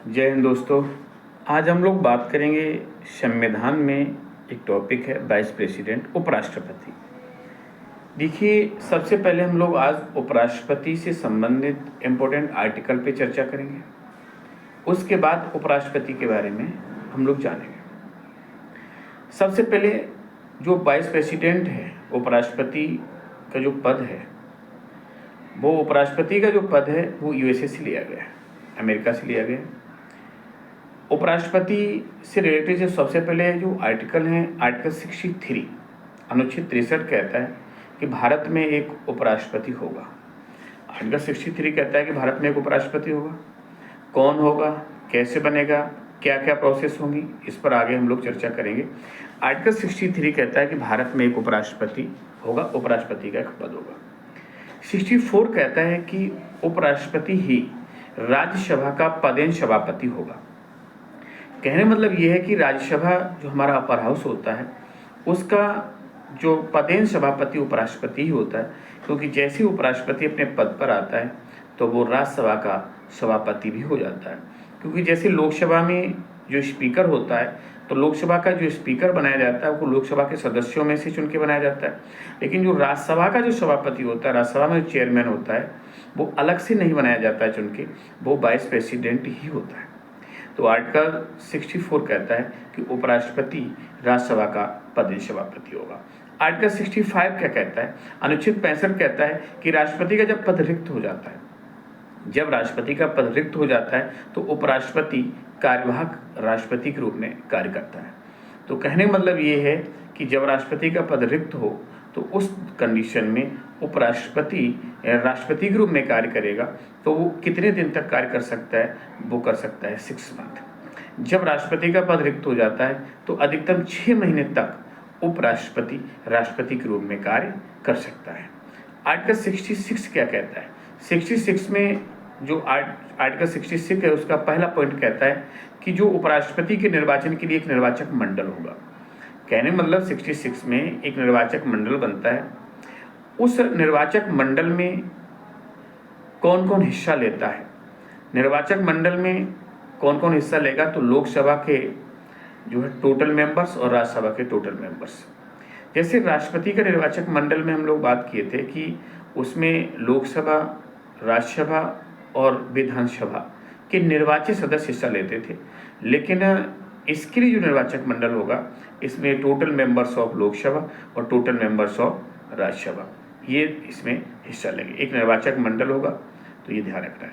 जय हिंद दोस्तों। आज हम लोग बात करेंगे संविधान में एक टॉपिक है वाइस प्रेसिडेंट उपराष्ट्रपति। देखिए, सबसे पहले हम लोग आज उपराष्ट्रपति से संबंधित इम्पोर्टेंट आर्टिकल पे चर्चा करेंगे। उसके बाद उपराष्ट्रपति के बारे में हम लोग जानेंगे। सबसे पहले जो वाइस प्रेसिडेंट है, उपराष्ट्रपति का जो पद है, वो उपराष्ट्रपति का जो पद है वो यूएसए से लिया गया है, अमेरिका से लिया गया है। उपराष्ट्रपति से रिलेटेड जो सबसे पहले जो आर्टिकल हैं, आर्टिकल 63 अनुच्छेद 63 कहता है कि भारत में एक उपराष्ट्रपति होगा। आर्टिकल 63 कहता है कि भारत में एक उपराष्ट्रपति होगा। कौन होगा, कैसे बनेगा, क्या क्या प्रोसेस होंगी, इस पर आगे हम लोग चर्चा करेंगे। आर्टिकल 63 कहता है कि भारत में एक उपराष्ट्रपति होगा, उपराष्ट्रपति का एक पद होगा। 64 कहता है कि उपराष्ट्रपति ही राज्यसभा का पदेन सभापति होगा। कहने मतलब ये है कि राज्यसभा जो हमारा अपर हाउस होता है, उसका जो पदेन सभापति उपराष्ट्रपति ही होता है, क्योंकि जैसे ही उपराष्ट्रपति अपने पद पर आता है तो वो राज्यसभा का सभापति भी हो जाता है। क्योंकि जैसे लोकसभा में जो स्पीकर होता है, तो लोकसभा का जो स्पीकर बनाया जाता है वो लोकसभा के सदस्यों में से चुन के बनाया जाता है। लेकिन जो राज्यसभा का जो सभापति होता है, राज्यसभा में जो चेयरमैन होता है, वो अलग से नहीं बनाया जाता है चुन के, वो वाइस प्रेसिडेंट ही होता है। तो आर्टिकल 64 कहता है कि उपराष्ट्रपति राज्यसभा का पदेन सभापति होगा। आर्टिकल 65 क्या कहता है? अनुच्छेद 65 कहता है कि राष्ट्रपति का जब पद रिक्त हो जाता है, जब राष्ट्रपति का पद रिक्त हो जाता है तो उपराष्ट्रपति कार्यवाहक राष्ट्रपति के रूप में कार्य करता है। तो कहने का मतलब ये है कि जब राष्ट्रपति का पद रिक्त हो तो उस कंडीशन में उपराष्ट्रपति राष्ट्रपति के रूप में कार्य करेगा। तो वो कितने दिन तक कार्य कर सकता है? वो कर सकता है 6 मंथ। जब राष्ट्रपति का पद रिक्त हो जाता है तो अधिकतम 6 महीने तक उपराष्ट्रपति राष्ट्रपति के रूप में कार्य कर सकता है। आर्टिकल 66 क्या कहता है? 66 में जो आर्टिकल 66 है, उसका पहला पॉइंट कहता है कि जो उपराष्ट्रपति के निर्वाचन के लिए एक निर्वाचक मंडल होगा। कहने मतलब 66 में एक निर्वाचक मंडल बनता है। उस निर्वाचक मंडल में कौन कौन हिस्सा लेता है? निर्वाचक मंडल में कौन कौन हिस्सा लेगा? तो लोकसभा के जो है टोटल मेंबर्स और राज्यसभा के टोटल मेंबर्स। जैसे राष्ट्रपति का निर्वाचक मंडल में हम लोग बात किए थे कि उसमें लोकसभा, राज्यसभा और विधानसभा के निर्वाचित सदस्य हिस्सा लेते थे। लेकिन इसके लिए जो निर्वाचक मंडल होगा, इसमें टोटल मेंबर्स ऑफ लोकसभा और टोटल मेंबर्स ऑफ राज्यसभा ये इसमें हिस्सा लेंगे। एक निर्वाचक मंडल होगा, तो ये ध्यान रखना है।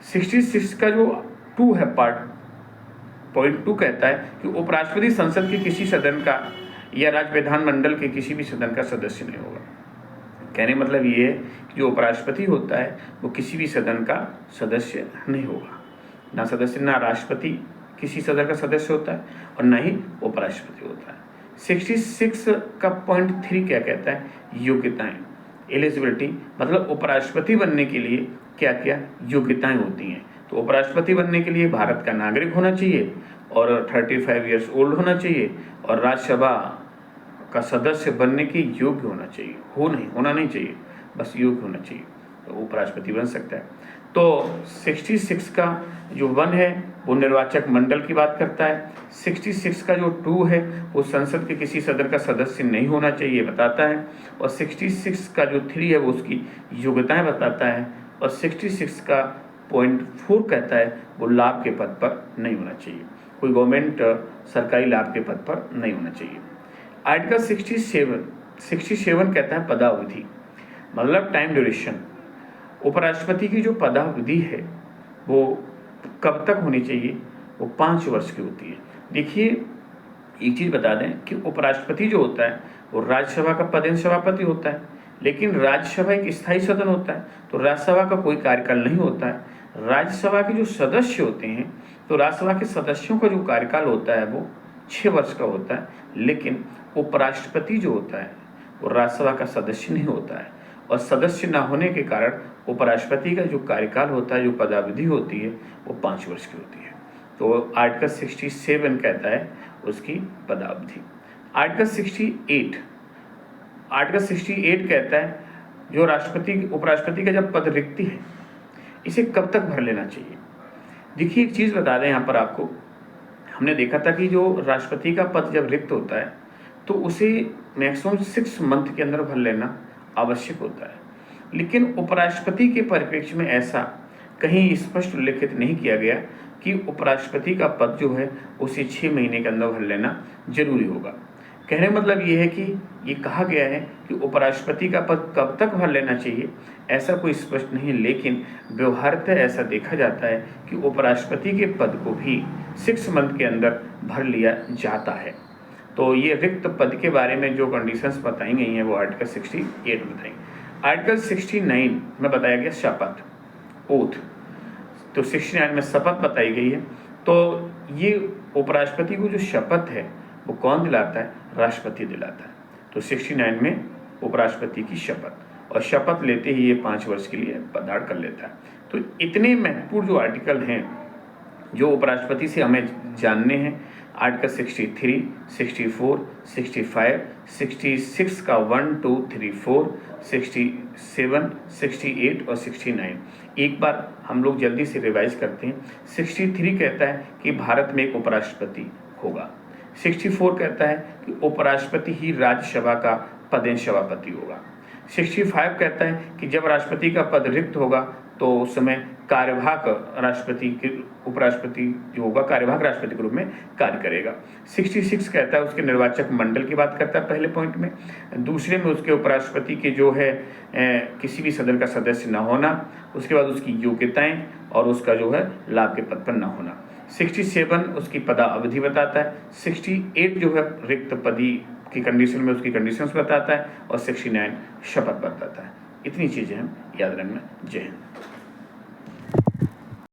66 का जो 2 है, पॉइंट 2 कहता है कि उपराष्ट्रपति संसद के किसी सदन का या राज्य विधानमंडल के किसी भी सदन का सदस्य नहीं होगा। कहने मतलब ये है कि जो उपराष्ट्रपति होता है वो किसी भी सदन का सदस्य नहीं होगा। ना सदस्य, ना राष्ट्रपति किसी सदन का सदस्य होता है और ना ही उपराष्ट्रपति होता है। 66 का पॉइंट 3 क्या कहता है? योग्यताएं, एलिजिबिलिटी, मतलब उपराष्ट्रपति बनने के लिए क्या क्या योग्यताएं होती हैं। तो उपराष्ट्रपति बनने के लिए भारत का नागरिक होना चाहिए और 35 ईयर्स ओल्ड होना चाहिए और राज्यसभा का सदस्य बनने के योग्य होना चाहिए। होना नहीं चाहिए, बस योग्य होना चाहिए, तो उपराष्ट्रपति बन सकता है। तो 66 का जो 1 है वो निर्वाचक मंडल की बात करता है। 66 का जो 2 है वो संसद के किसी सदन का सदस्य नहीं होना चाहिए बताता है। और 66 का जो 3 है वो उसकी योग्यताएं बताता है। और 66 का पॉइंट 4 कहता है वो लाभ के पद पर नहीं होना चाहिए, कोई गवर्नमेंट सरकारी लाभ के पद पर नहीं होना चाहिए। आर्टिकल 67 कहता है पदावधि, मतलब टाइम ड्यूरेशन। उपराष्ट्रपति की जो पदावधि है वो कब तक होनी चाहिए? वो 5 वर्ष की होती है। देखिए, एक चीज़ बता दें कि उपराष्ट्रपति जो होता है वो राज्यसभा का पदेन सभापति होता है, लेकिन राज्यसभा एक स्थायी सदन होता है, तो राज्यसभा का कोई कार्यकाल नहीं होता है। राज्यसभा के जो सदस्य होते हैं, तो राज्यसभा के सदस्यों का जो कार्यकाल होता है वो 6 वर्ष का होता है। लेकिन उपराष्ट्रपति जो होता है वो राज्यसभा का सदस्य नहीं होता है, और सदस्य न होने के कारण उपराष्ट्रपति का जो कार्यकाल होता है, जो पदावधि होती है, वो 5 वर्ष की होती है। तो आर्टिकल 67 कहता है उसकी पदावधि। आर्टिकल 68 कहता है जो उपराष्ट्रपति का जब पद रिक्ति है, इसे कब तक भर लेना चाहिए? देखिए एक चीज़ बता दें यहाँ पर आपको, हमने देखा था कि जो राष्ट्रपति का पद जब रिक्त होता है तो उसे मैक्सिमम 6 मंथ के अंदर भर लेना आवश्यक होता है, लेकिन उपराष्ट्रपति के परिप्रेक्ष्य में ऐसा कहीं स्पष्ट उल्लेखित नहीं किया गया कि उपराष्ट्रपति का पद जो है उसे 6 महीने के अंदर भर लेना जरूरी होगा। कहने का मतलब ये है कि ये कहा गया है कि उपराष्ट्रपति का पद कब तक भर लेना चाहिए, ऐसा कोई स्पष्ट नहीं, लेकिन व्यवहारतः ऐसा देखा जाता है कि उपराष्ट्रपति के पद को भी 6 मंथ के अंदर भर लिया जाता है। तो ये रिक्त पद के बारे में जो कंडीशंस बताई गई हैं वो आर्टिकल 68 बताई। आर्टिकल 69 में बताया गया शपथ, ओथ। तो 69 में शपथ बताई गई है। तो ये उपराष्ट्रपति को जो शपथ है वो कौन दिलाता है? राष्ट्रपति दिलाता है। तो 69 में उपराष्ट्रपति की शपथ, और शपथ लेते ही ये 5 वर्ष के लिए पदभार कर लेता है। तो इतने महत्वपूर्ण जो आर्टिकल हैं जो उपराष्ट्रपति से हमें जानने हैं, आर्टिकल 63, 64, 65, 66 का 1, 2, 3, 4, 67, 68 और 69। एक बार हम लोग जल्दी से रिवाइज करते हैं। 63 कहता है कि भारत में एक उपराष्ट्रपति होगा। 64 कहता है कि उपराष्ट्रपति ही राज्यसभा का पदेन सभापति होगा। 65 कहता है कि जब राष्ट्रपति का पद रिक्त होगा तो उस समय कार्यवाहक राष्ट्रपति के उपराष्ट्रपति जो होगा कार्यवाहक राष्ट्रपति के रूप में कार्य करेगा। 66 कहता है उसके निर्वाचक मंडल की बात करता है पहले पॉइंट में। दूसरे में उसके उपराष्ट्रपति के जो है किसी भी सदन का सदस्य न होना, उसके बाद उसकी योग्यताएं और उसका जो है लाभ के पद पर न होना। 67 उसकी पदा अवधि बताता है। 68 जो है रिक्त पदी की कंडीशन में उसकी कंडीशंस बताता है, और 69 शपथ बताता है। इतनी चीज़ें हम याद रखना। जय हिंद।